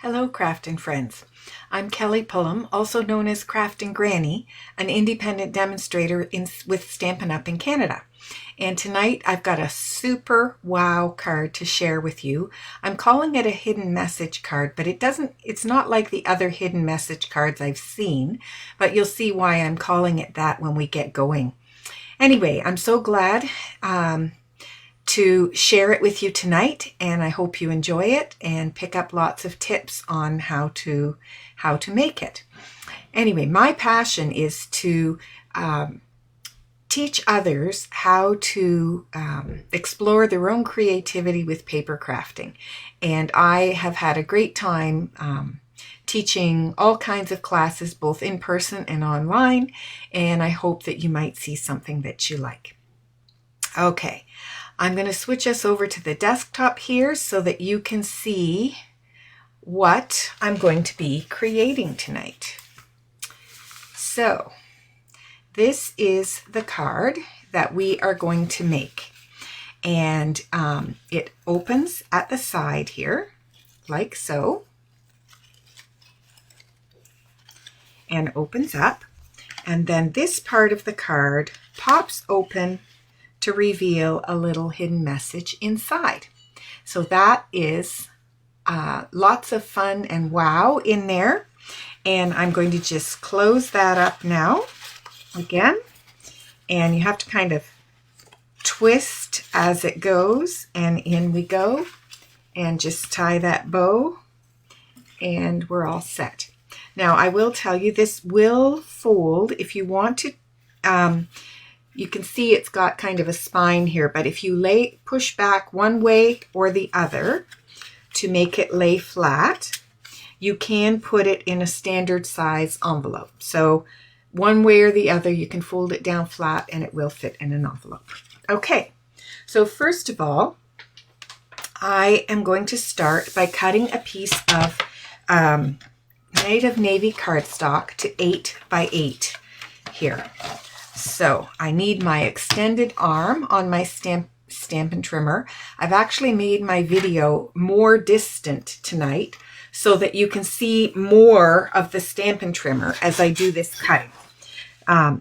Hello crafting friends. I'm Kelly Pullum, also known as Crafting Granny, an independent demonstrator with Stampin' Up! In Canada. And tonight I've got a super wow card to share with you. I'm calling it a hidden message card, but it's not like the other hidden message cards I've seen, but you'll see why I'm calling it that when we get going. Anyway, I'm so glad to share it with you tonight, and I hope you enjoy it and pick up lots of tips on how to make it. Anyway, my passion is to teach others how to explore their own creativity with paper crafting, and I have had a great time teaching all kinds of classes, both in person and online, and I hope that you might see something that you like. Okay. I'm going to switch us over to the desktop here so that you can see what I'm going to be creating tonight. So this is the card that we are going to make, and it opens at the side here like so and opens up, and then this part of the card pops open to reveal a little hidden message inside. So that is lots of fun and wow in there. And I'm going to just close that up now again. And you have to kind of twist as it goes, and in we go. And just tie that bow and we're all set. Now I will tell you, this will fold if you want to. You can see it's got kind of a spine here, but if you push back one way or the other to make it lay flat, you can put it in a standard size envelope. So one way or the other, you can fold it down flat and it will fit in an envelope. Okay, so first of all, I am going to start by cutting a piece of Native Navy cardstock to 8 by 8 here. So I need my extended arm on my Stampin' Trimmer. I've actually made my video more distant tonight so that you can see more of the Stampin' Trimmer as I do this cutting.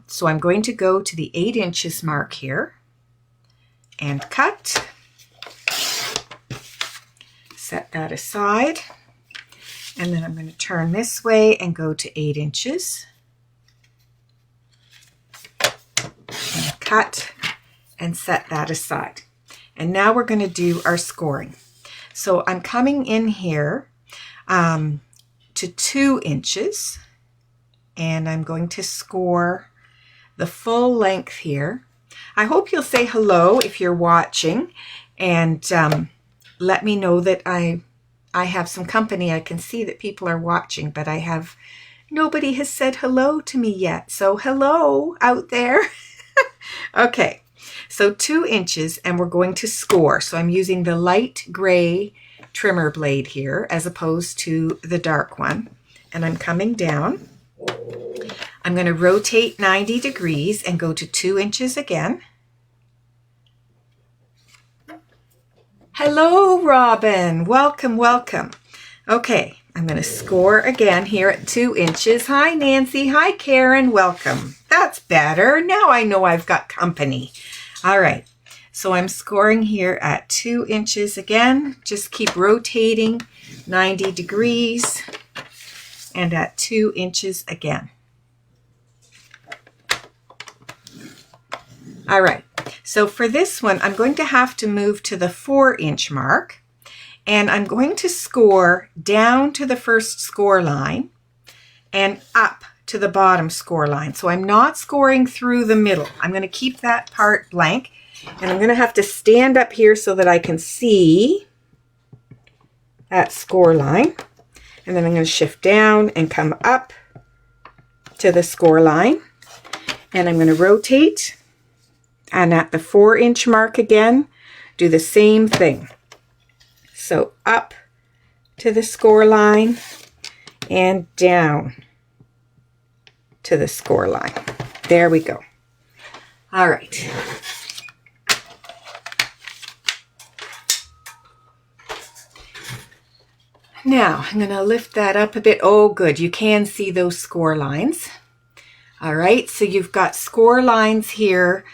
So I'm going to go to the 8 inches mark here and cut. Set that aside. And then I'm going to turn this way and go to 8 inches. Cut and set that aside. And now we're going to do our scoring. So I'm coming in here to 2 inches, and I'm going to score the full length here. I hope you'll say hello if you're watching, and let me know that I have some company. I can see that people are watching, but nobody has said hello to me yet. So hello out there. Okay, so 2 inches, and we're going to score. So I'm using the light gray trimmer blade here as opposed to the dark one. And I'm coming down. I'm going to rotate 90 degrees and go to 2 inches again. Hello, Robin. Welcome, welcome. Okay, I'm going to score again here at 2 inches. Hi, Nancy. Hi, Karen. Welcome. That's better. Now I know I've got company. All right. So I'm scoring here at 2 inches again. Just keep rotating 90 degrees and at 2 inches again. All right. So for this one, I'm going to have to move to the 4-inch mark. And I'm going to score down to the first score line and up to the bottom score line. So I'm not scoring through the middle. I'm going to keep that part blank, and I'm going to have to stand up here so that I can see that score line. And then I'm going to shift down and come up to the score line. And I'm going to rotate, and at the 4-inch mark again, do the same thing. So up to the score line and down to the score line. There we go. All right. Now I'm going to lift that up a bit. Oh, good. You can see those score lines. All right, so you've got score lines here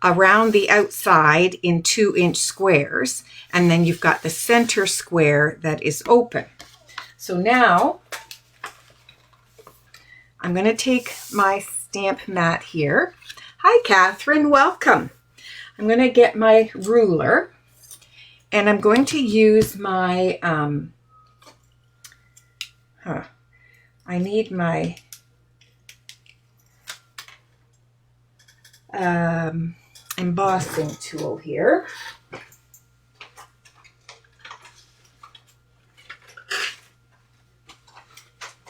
around the outside in 2-inch squares, and then you've got the center square that is open. So now I'm going to take my stamp mat here. Hi, Catherine, welcome. I'm going to get my ruler, and I'm going to use my, I need my embossing tool here.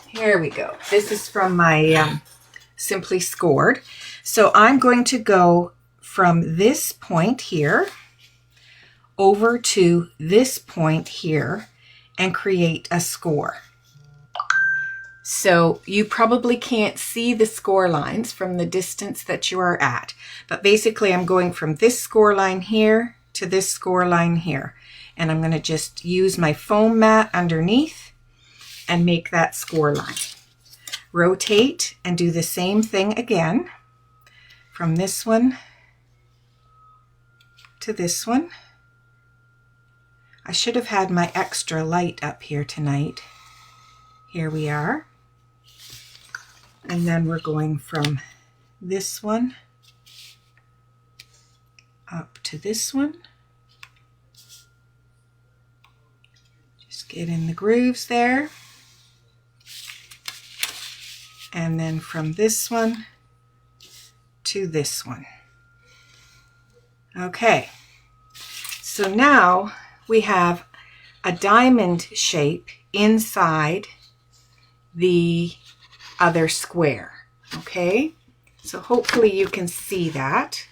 Here we go. This is from my Simply Scored. So I'm going to go from this point here over to this point here and create a score. So you probably can't see the score lines from the distance that you are at, but basically I'm going from this score line here to this score line here, and I'm going to just use my foam mat underneath and make that score line. Rotate and do the same thing again from this one to this one. I should have had my extra light up here tonight. Here we are. And then we're going from this one up to this one. Just get in the grooves there. And then from this one to this one. Okay, so now we have a diamond shape inside the other square. Okay, so hopefully you can see that.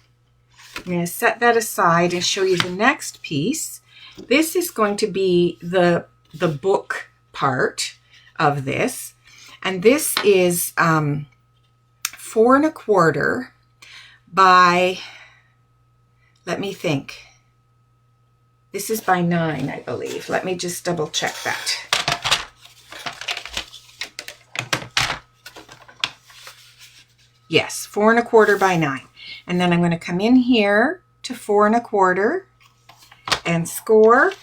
I'm going to set that aside and show you the next piece. This is going to be the book part of this, and this is 4 1/4 by, let me think, this is by 9, I believe. Let me just double check that. Yes, 4 1/4 by 9. And then I'm going to come in here to 4 1/4 and score.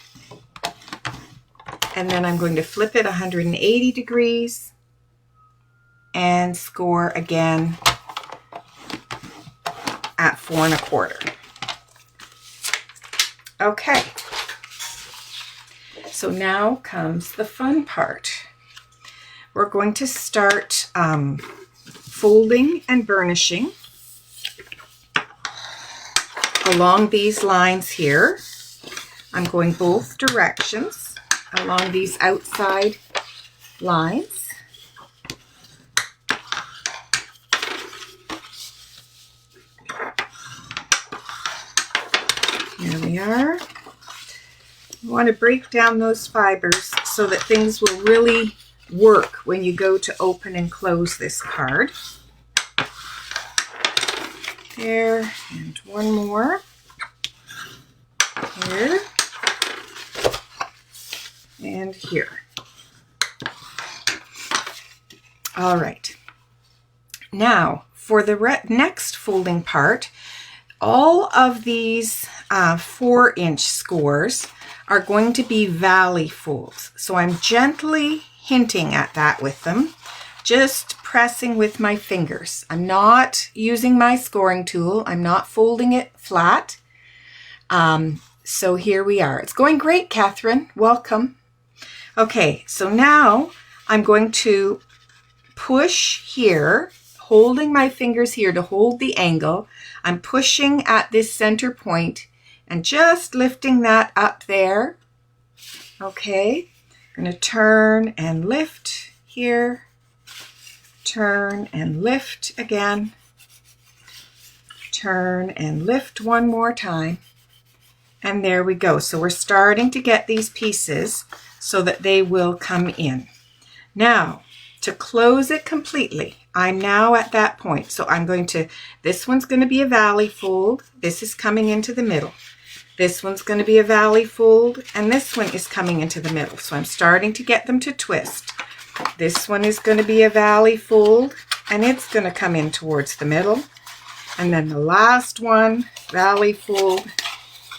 And then I'm going to flip it 180 degrees and score again at 4 1/4. Okay. So now comes the fun part. We're going to start folding and burnishing along these lines here. I'm going both directions along these outside lines. Here we are. You want to break down those fibers so that things will really work when you go to open and close this card. There, and one more here and here. All right, now for the next folding part, all of these 4-inch scores are going to be valley folds. So I'm gently hinting at that with them, just pressing with my fingers. I'm not using my scoring tool. I'm not folding it flat. So here we are. It's going great, Catherine. Welcome. Okay, so now I'm going to push here, holding my fingers here to hold the angle. I'm pushing at this center point and just lifting that up there. Okay, I'm going to turn and lift here, turn and lift again, turn and lift one more time, and there we go. So we're starting to get these pieces so that they will come in. Now, to close it completely, I'm now at that point. So I'm going to, this one's going to be a valley fold. This is coming into the middle. This one's going to be a valley fold, and this one is coming into the middle. So I'm starting to get them to twist. This one is going to be a valley fold, and it's going to come in towards the middle. And then the last one, valley fold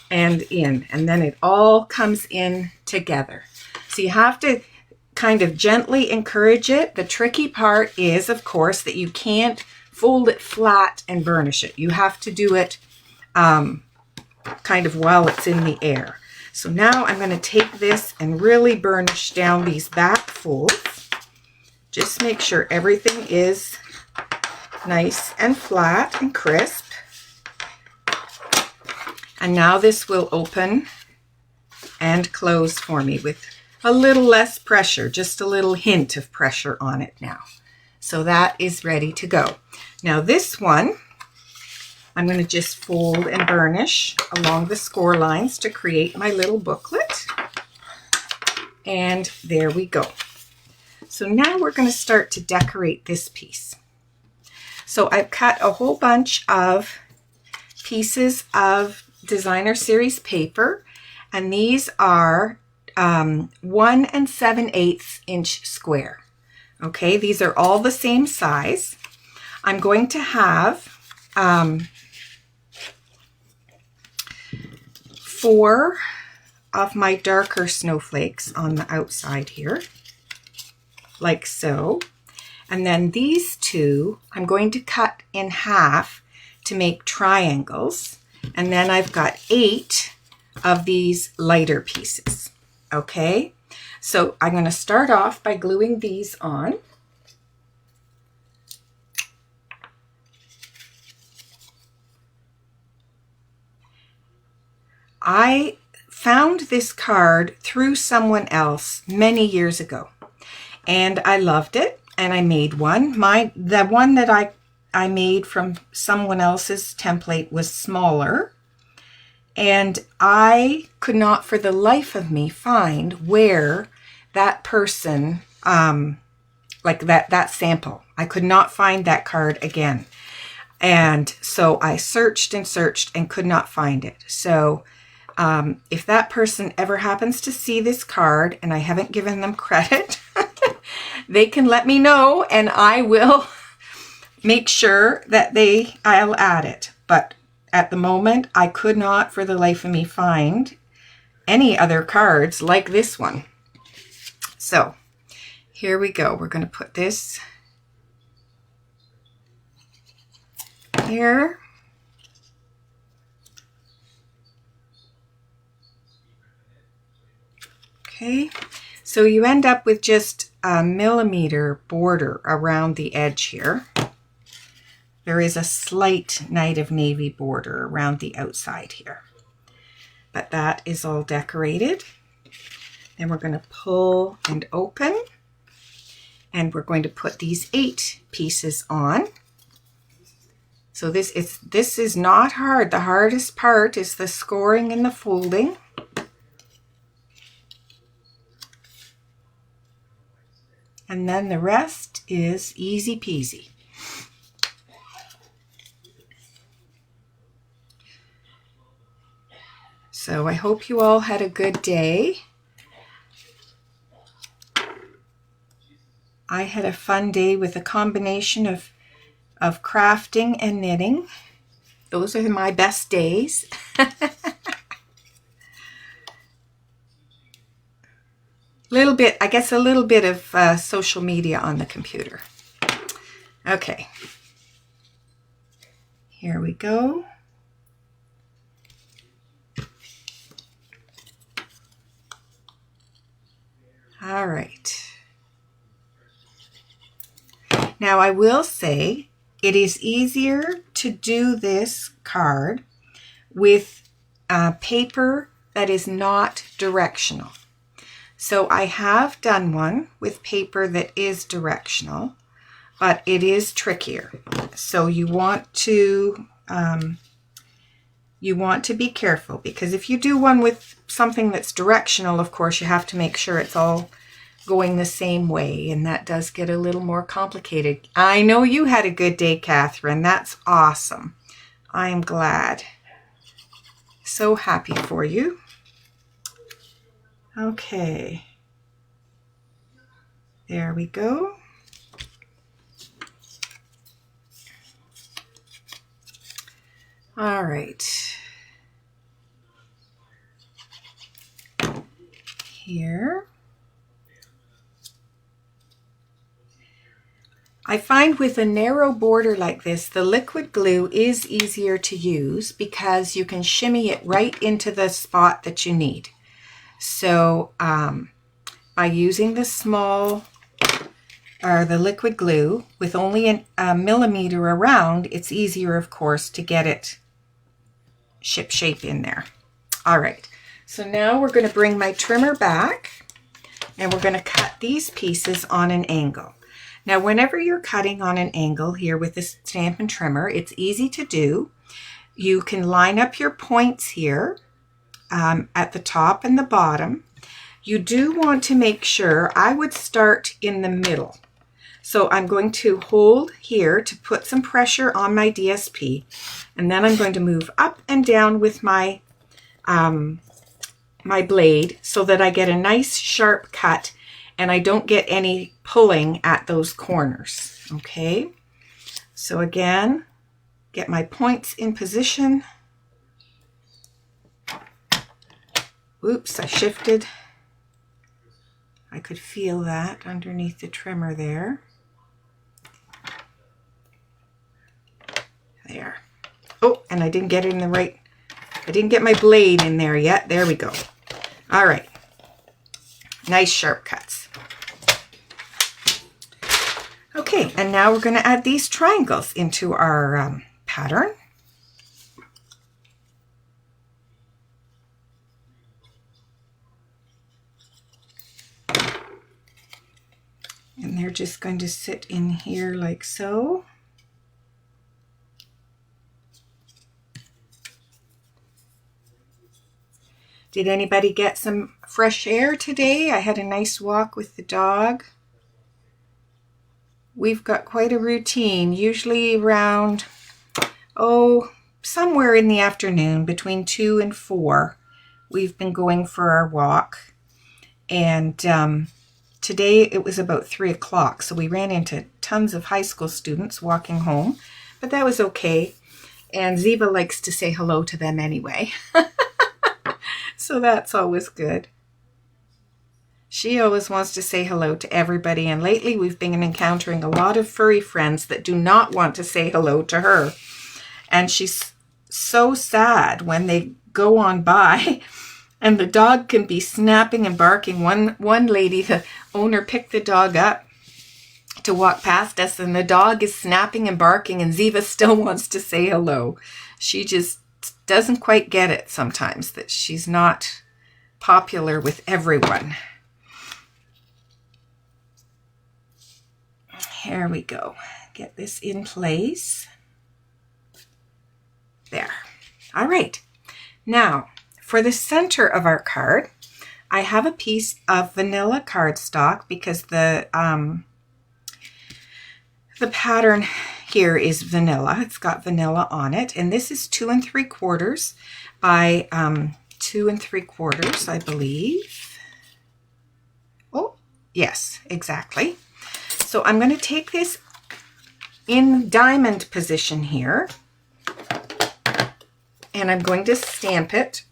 and in. And then it all comes in together. So you have to kind of gently encourage it. The tricky part is, of course, that you can't fold it flat and burnish it. You have to do it kind of while it's in the air. So now I'm going to take this and really burnish down these back folds. Just make sure everything is nice and flat and crisp. And now this will open and close for me with a little less pressure, just a little hint of pressure on it now. So that is ready to go. Now this one, I'm going to just fold and burnish along the score lines to create my little booklet. And there we go. So now we're going to start to decorate this piece. So I've cut a whole bunch of pieces of designer series paper, and these are 1 7/8 inch square. Okay, these are all the same size. I'm going to have 4 of my darker snowflakes on the outside here, like so. And then these 2, I'm going to cut in half to make triangles. And then I've got 8 of these lighter pieces. Okay, so I'm going to start off by gluing these on. I found this card through someone else many years ago, and I loved it, and I made one. The one that I made from someone else's template was smaller, and I could not for the life of me find where that person, like that sample, I could not find that card again. And so I searched and searched and could not find it. So if that person ever happens to see this card and I haven't given them credit, they can let me know and I will make sure that I'll add it. But at the moment, I could not for the life of me find any other cards like this one. So here we go. We're going to put this here. Okay, so you end up with just a millimeter border around the edge here. There is a slight Night of Navy border around the outside here, but that is all decorated. Then we're going to pull and open, and we're going to put these 8 pieces on. So this is not hard. The hardest part is the scoring and the folding. And then the rest is easy peasy. So I hope you all had a good day. I had a fun day with a combination of crafting and knitting. Those are my best days. Little bit, I guess, a little bit of social media on the computer. Okay, here we go. All right. Now I will say it is easier to do this card with paper that is not directional. So I have done one with paper that is directional, but it is trickier. So you want to be careful, because if you do one with something that's directional, of course, you have to make sure it's all going the same way, and that does get a little more complicated. I know you had a good day, Catherine. That's awesome. I am glad. So happy for you. Okay. There we go. All right. Here. I find with a narrow border like this, the liquid glue is easier to use because you can shimmy it right into the spot that you need. So by using the small or the liquid glue with only a millimeter around, it's easier, of course, to get it ship shape in there. All right, so now we're going to bring my trimmer back and we're going to cut these pieces on an angle. Now, whenever you're cutting on an angle here with this Stampin' Trimmer, it's easy to do. You can line up your points here at the top and the bottom. You do want to make sure, I would start in the middle. So I'm going to hold here to put some pressure on my DSP, and then I'm going to move up and down with my my blade so that I get a nice sharp cut and I don't get any pulling at those corners. Okay, so again, get my points in position. Oops, I shifted. I could feel that underneath the trimmer there. There. Oh, and I didn't get it in the right, I didn't get my blade in there yet. There we go. All right. Nice sharp cuts. Okay, and now we're going to add these triangles into our pattern. And they're just going to sit in here like so. Did anybody get some fresh air today? I had a nice walk with the dog. We've got quite a routine, usually around, somewhere in the afternoon, between 2 and 4. We've been going for our walk. And today it was about 3 o'clock, so we ran into tons of high school students walking home, but that was okay. And Ziva likes to say hello to them anyway. So that's always good. She always wants to say hello to everybody, and lately we've been encountering a lot of furry friends that do not want to say hello to her. And she's so sad when they go on by and the dog can be snapping and barking. One lady, the owner, picked the dog up to walk past us, and the dog is snapping and barking, and Ziva still wants to say hello. She just doesn't quite get it sometimes that she's not popular with everyone. Here we go. Get this in place. There. All right. Now, for the center of our card, I have a piece of vanilla cardstock because the pattern here is vanilla. It's got vanilla on it, and this is 2 3/4 by 2 3/4, I believe. Oh, yes, exactly. So I'm going to take this in diamond position here, and I'm going to stamp it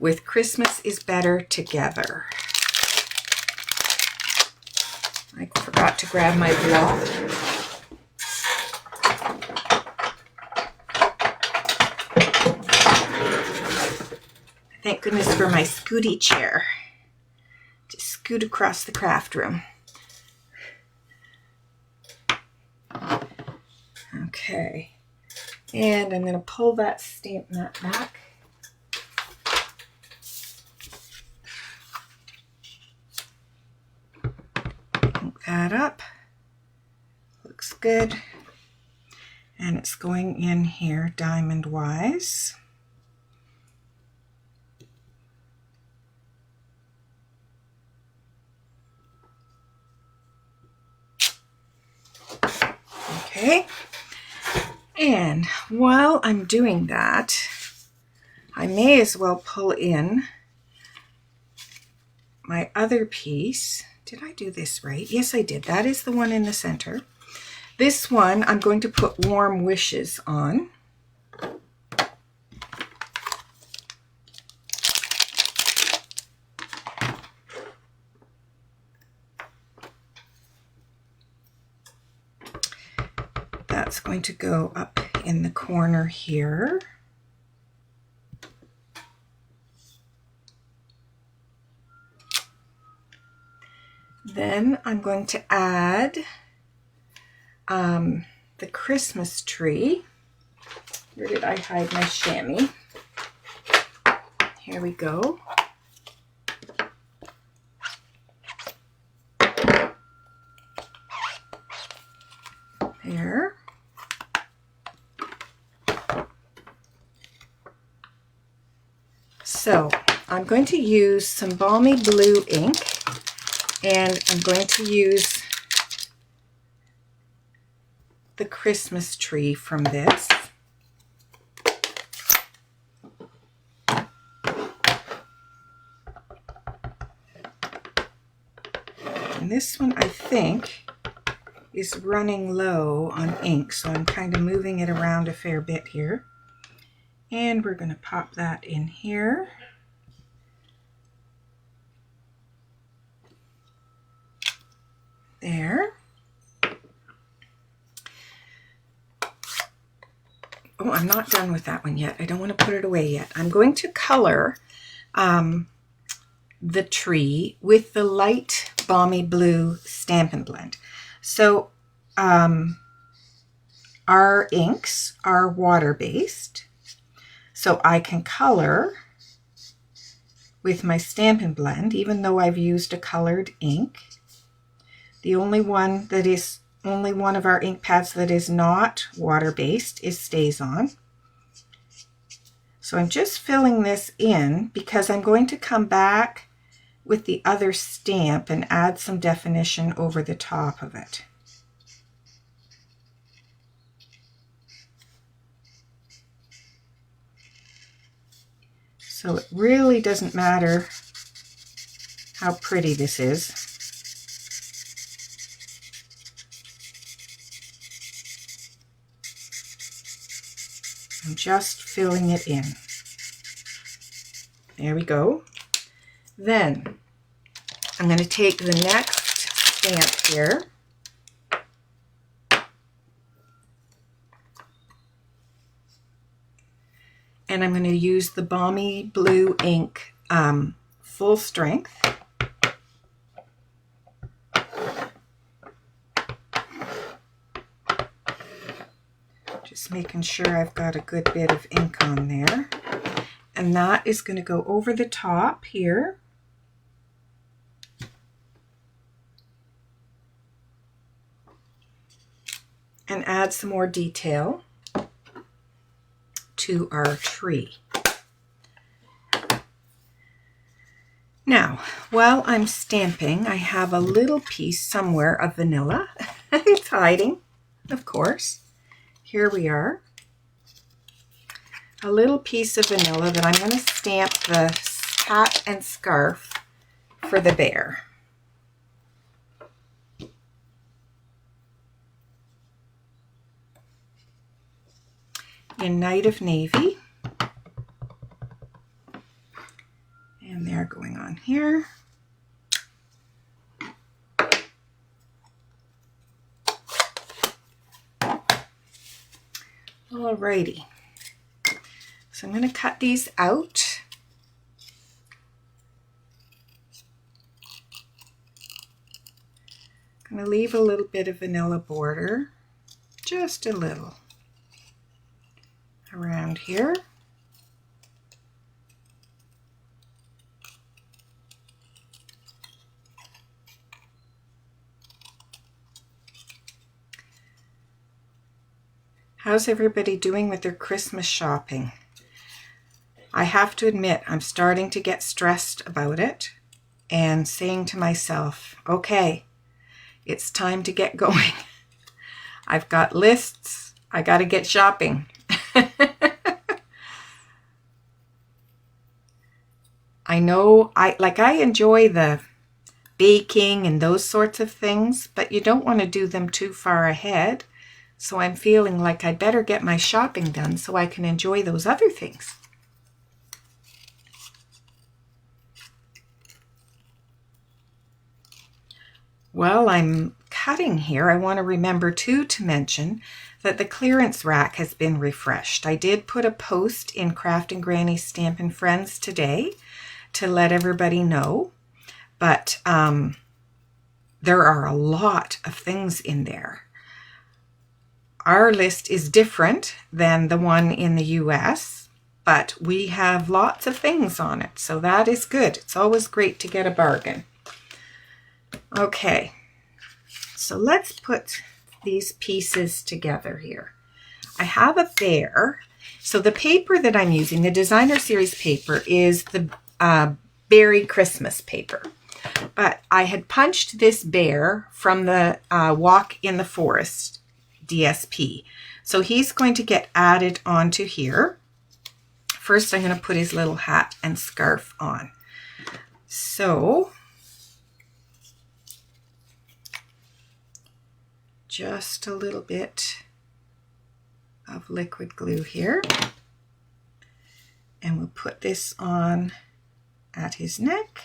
with Christmas is Better Together. I forgot to grab my block. Thank goodness for my scooty chair. Just scoot across the craft room. Okay. And I'm going to pull that stamp mat back. Ink that up. Looks good. And it's going in here diamond wise. Okay, And while I'm doing that, I may as well pull in my other piece. Did I do this right? Yes, I did. That is the one in the center. This one I'm going to put Warm Wishes on. That's going to go up in the corner here. Then I'm going to add the Christmas tree. Where did I hide my chamois? Here we go. There. So I'm going to use some balmy blue ink, and I'm going to use the Christmas tree from this. And this one, I think, is running low on ink, so I'm kind of moving it around a fair bit here. And we're going to pop that in here. There. Oh, I'm not done with that one yet. I don't want to put it away yet. I'm going to color the tree with the light balmy blue Stampin' Blend. So our inks are water-based, so I can color with my Stampin' Blend, even though I've used a colored ink. The only one of our ink pads that is not water-based is StazOn. So I'm just filling this in because I'm going to come back with the other stamp and add some definition over the top of it. So it really doesn't matter how pretty this is. I'm just filling it in. There we go. Then I'm going to take the next stamp here. And I'm going to use the balmy blue ink full strength. Just making sure I've got a good bit of ink on there. And that is going to go over the top here. And add some more detail to our tree. Now, while I'm stamping, I have a little piece somewhere of vanilla. It's hiding, of course. Here we are. A little piece of vanilla that I'm going to stamp the hat and scarf for the bear. In Night of Navy. And they're going on here. Alrighty. So I'm going to cut these out. I'm going to leave a little bit of vanilla border, just a little, around here. How's everybody doing with their Christmas shopping? I have to admit, I'm starting to get stressed about it and saying to myself, okay, it's time to get going. I've got lists, I got to get shopping. I know I enjoy the baking and those sorts of things, but you don't want to do them too far ahead. So I'm feeling like I'd better get my shopping done so I can enjoy those other things. While I'm cutting here, I want to remember too to mention that the clearance rack has been refreshed. I did put a post in Crafting Granny's Stampin' Friends today to let everybody know, but there are a lot of things in there. Our list is different than the one in the US, but we have lots of things on it, so that is good. It's always great to get a bargain. Okay, so let's put these pieces together here. I have a bear. So the paper that I'm using, the designer series paper, is the Beary Christmas paper. But I had punched this bear from the Walk in the Forest DSP. So he's going to get added onto here. First, I'm going to put his little hat and scarf on. So just a little bit of liquid glue here. And we'll put this on at his neck.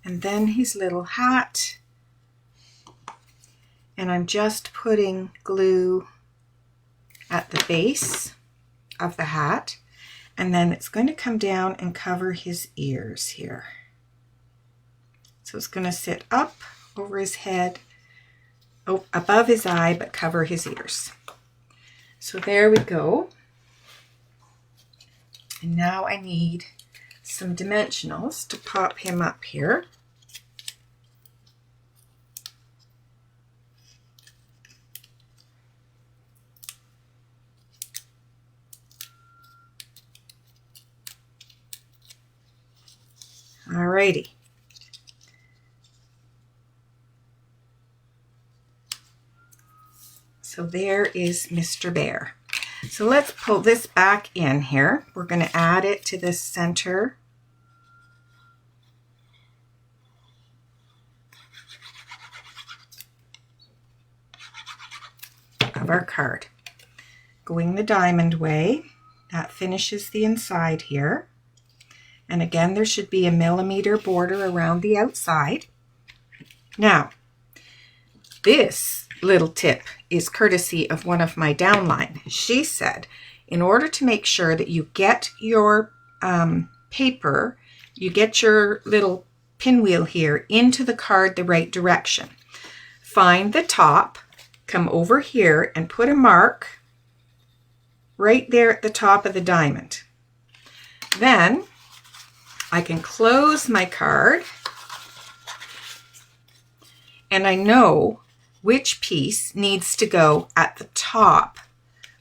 And then his little hat. And I'm just putting glue at the base of the hat. And then it's going to come down and cover his ears here. So it's going to sit up over his head, above his eye, but cover his ears. So there we go. And now I need some dimensionals to pop him up here. Alrighty. So there is Mr. Bear. So let's pull this back in here. We're going to add it to the center of our card. Going the diamond way, that finishes the inside here. And again, there should be a 1mm border around the outside. Now, this little tip is courtesy of one of my downline. She said, in order to make sure that you get your paper, you get your little pinwheel here into the card the right direction. Find the top, come over here and put a mark right there at the top of the diamond. Then I can close my card and I know which piece needs to go at the top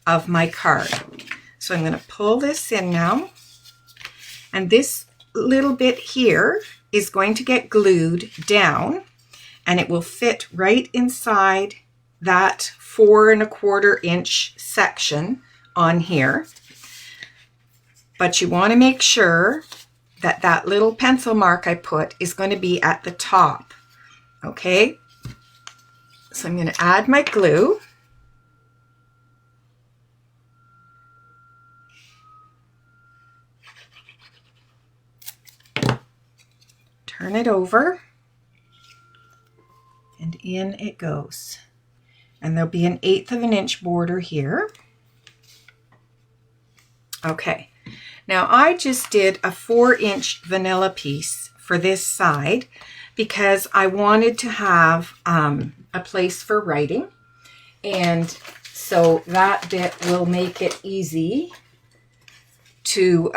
of my card. So I'm going to pull this in now, and this little bit here is going to get glued down and it will fit right inside that 4 1/4 inch section on here. But you want to make sure that that little pencil mark I put is going to be at the top. Okay? So I'm going to add my glue. Turn it over. And in it goes. And there'll be an 1/8 inch border here. Okay. Now I just did a 4-inch vanilla piece for this side because I wanted to have a place for writing, and so that bit will make it easy to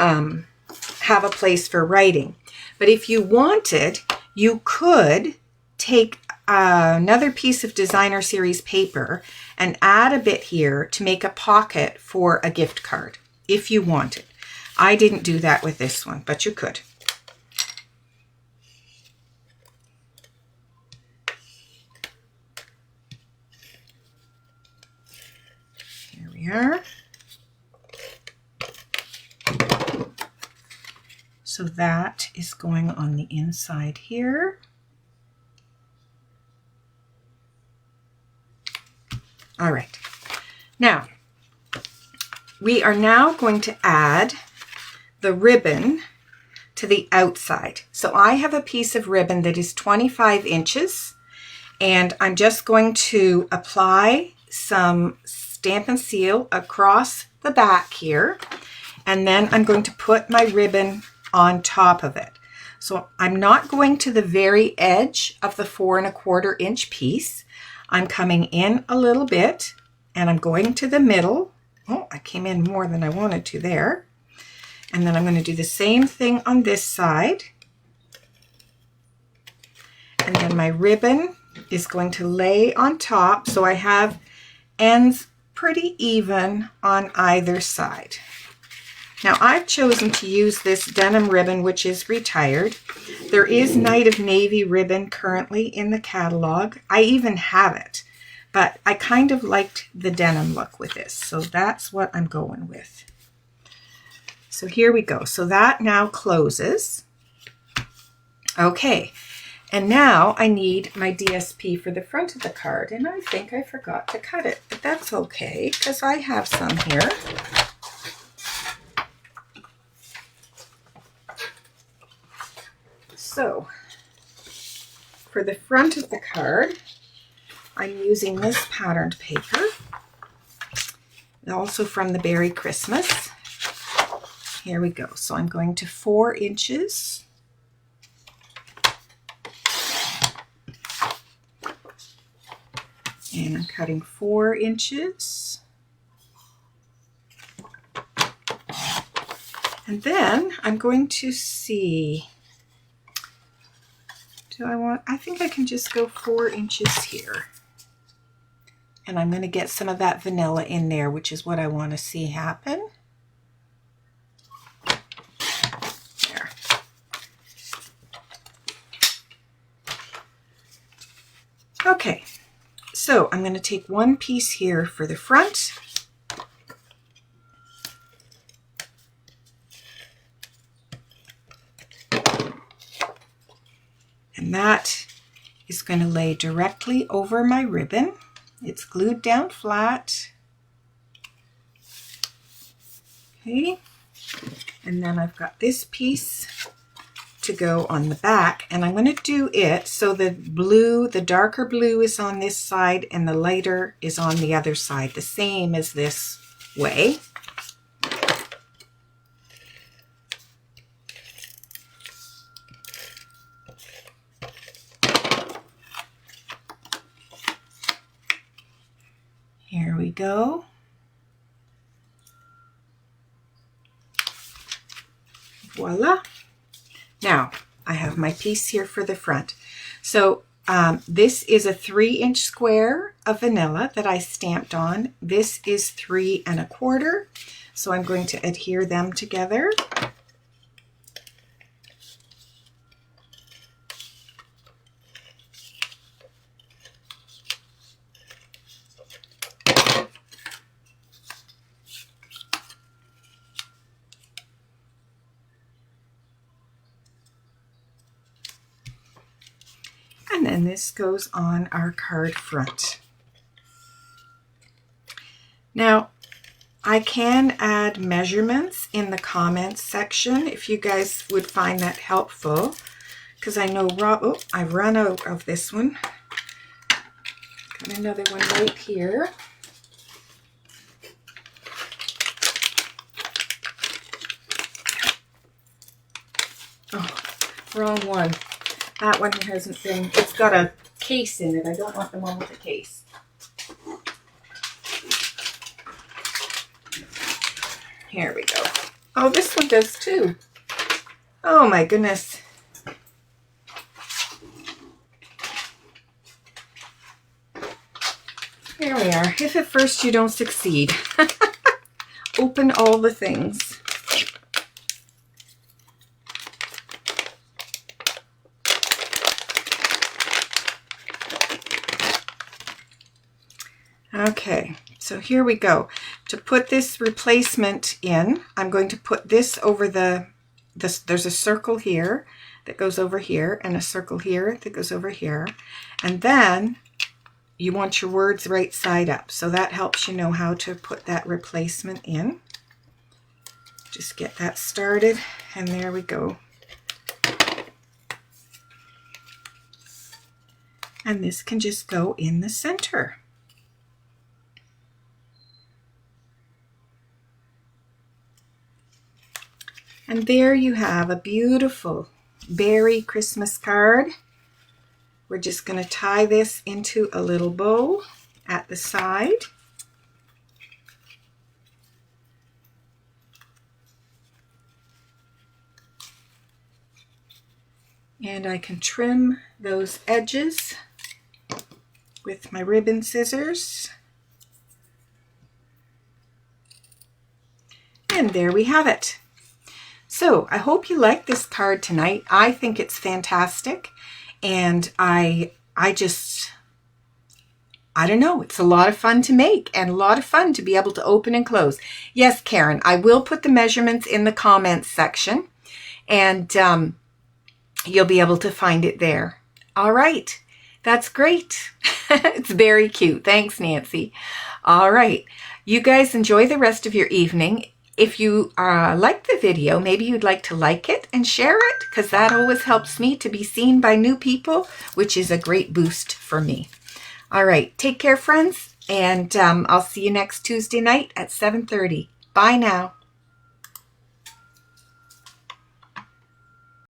have a place for writing. But if you wanted, you could take another piece of designer series paper and add a bit here to make a pocket for a gift card if you wanted. I didn't do that with this one, but you could. There. So that is going on the inside here. All right. Now, we are now going to add the ribbon to the outside. So I have a piece of ribbon that is 25 inches, and I'm just going to apply some Stamp and Seal across the back here, and then I'm going to put my ribbon on top of it. So I'm not going to the very edge of the 4 1/4 inch piece. I'm coming in a little bit, and I'm going to the middle. Oh, I came in more than I wanted to there. And then I'm going to do the same thing on this side. And then my ribbon is going to lay on top, so I have ends pretty even on either side. Now I've chosen to use this denim ribbon, which is retired. There is Night of Navy ribbon currently in the catalog. I even have it, but I kind of liked the denim look with this, so that's what I'm going with. So here we go. So that now closes. Okay, and now I need my DSP for the front of the card, and I think I forgot to cut it, but that's okay because I have some here. So for the front of the card, I'm using this patterned paper, also from the Beary Christmas. Here we go. So I'm going to 4 inches. And I'm cutting 4 inches. And then I'm going to see, I think I can just go 4 inches here. And I'm going to get some of that vanilla in there, which is what I want to see happen. There. Okay, so I'm going to take one piece here for the front. And that is going to lay directly over my ribbon. It's glued down flat. Okay, and then I've got this piece to go on the back, and I'm going to do it so the blue, the darker blue is on this side and the lighter is on the other side, the same as this way. Here we go. Voila. Now I have my piece here for the front. So this is a 3-inch square of vanilla that I stamped on. This is 3 1/4. So I'm going to adhere them together. And then this goes on our card front. Now, I can add measurements in the comments section if you guys would find that helpful, because I know I've run out of this one. Got another one right here. Oh, wrong one. That one hasn't been, it's got a case in it. I don't want the one with the case. Here we go. Oh, this one does too. Oh my goodness. Here we are. If at first you don't succeed, open all the things. Okay, so here we go. To put this replacement in, I'm going to put this over there's a circle here that goes over here and a circle here that goes over here. And then you want your words right side up. So that helps you know how to put that replacement in. Just get that started, and there we go. And this can just go in the center. And there you have a beautiful Beary Christmas card. We're just going to tie this into a little bow at the side. And I can trim those edges with my ribbon scissors. And there we have it. So I hope you like this card tonight. I think it's fantastic. And I don't know, it's a lot of fun to make and a lot of fun to be able to open and close. Yes, Karen, I will put the measurements in the comments section, and you'll be able to find it there. All right, that's great. It's very cute. Thanks, Nancy. All right, you guys enjoy the rest of your evening. If you like the video, maybe you'd like to like it and share it, because that always helps me to be seen by new people, which is a great boost for me. All right, take care, friends, and I'll see you next Tuesday night at 7:30. Bye now.